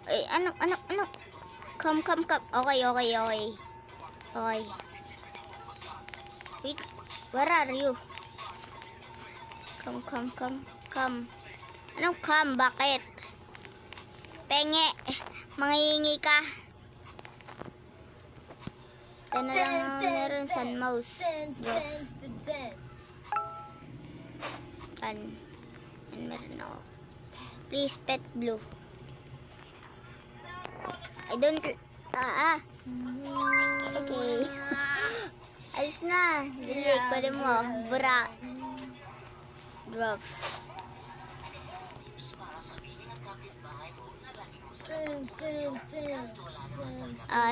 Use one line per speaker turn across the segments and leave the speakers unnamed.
Ay, ano? Come. Okay. Okay. Wait, where are you? Come. Anong come? Bakit? Penge, manghihingi ka. Ito na lang ang meron sa mouse. Yan meron ako. Please, pet blue. I don't... Okay. Alis na. Dili, kunin mo. Bra. Drop.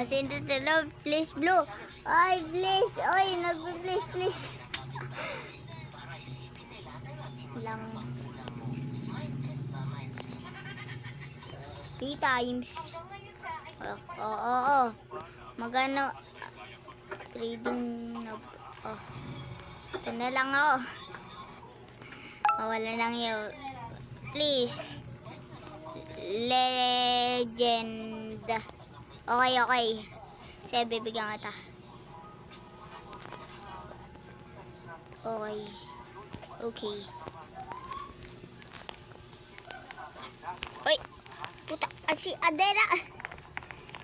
Send it to love. Please, blue. Ay, please. Oy, please. Lang. 3 times. Oo. Magano. Trading na. Ito na lang ako. Wala lang yun. Please. Legend. Okay. Sige, bibigyan kita. Okay. Uy! Puta! Si Adela!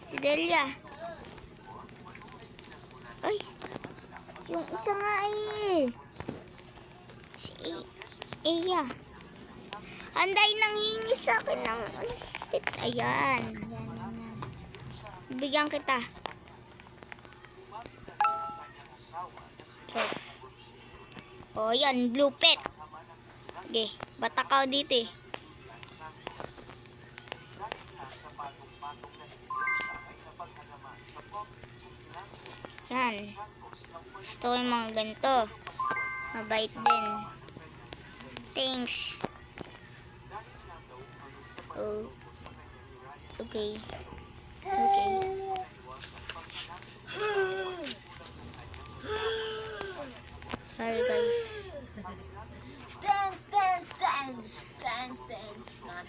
Si Delia! Ay! Yung isa nga ay... Si Eya. Anday nang hingi sa akin ng... Ayan. Bigyan kita. Yan. Blue pet. Okay. Bata ka dito eh. Yan. Gusto ko yung mga ganito. Mabait din. Thanks. Okay. Sorry guys.
Dance.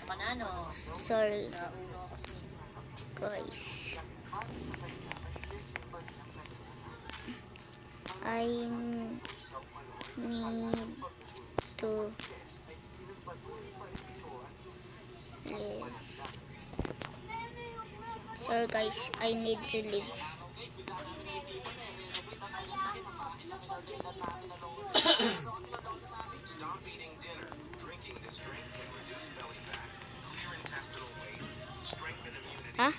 Manano.
Sorry guys. I need to leave. Sorry guys, I need to leave.
Stop eating dinner. Drinking this drink can reduce belly fat, clear intestinal waste, strengthen immunity.
Huh?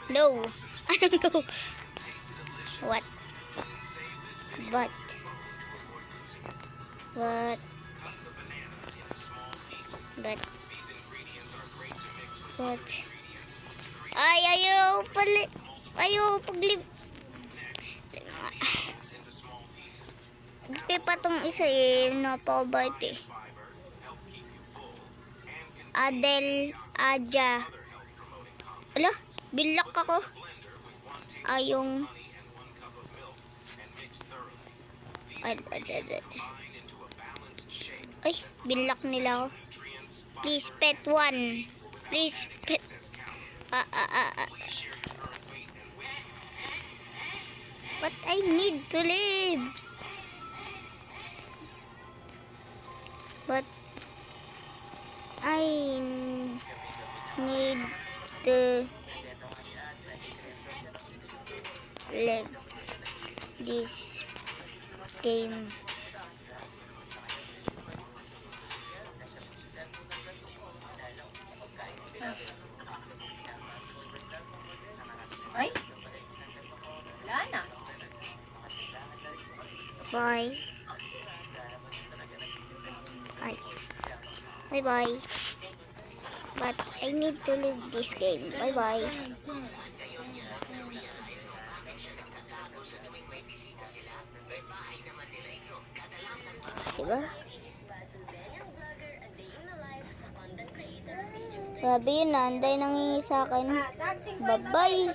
No. I don't know.
Tastes delicious.
What?
Save this video
But
to avoid losing it.
What?
Cut the banana into small pieces.
But
These ingredients are great to mix with
what?
other ingredients to create
Ayaw paglib.
into small pieces.
Hindi pa tong isa eh, napakabait eh.
Fiber help keep you full and
Aja. Ala, bilak ako. Ayong
honey and 1 cup of milk and mix thoroughly. These ingredients combine into a balanced shake.
ay, bilak nila ako.
Nutrients,
Please, pet 1. Please, pet.
excess calories.
Please
Share your current weight and weight.
But I need to live. But I need to live this game.
Ay? Wala na.
Bye. Bye. But I need to leave this game. Bye. Diba? Sabi yun, anday nangingi sa akin. Bye-bye.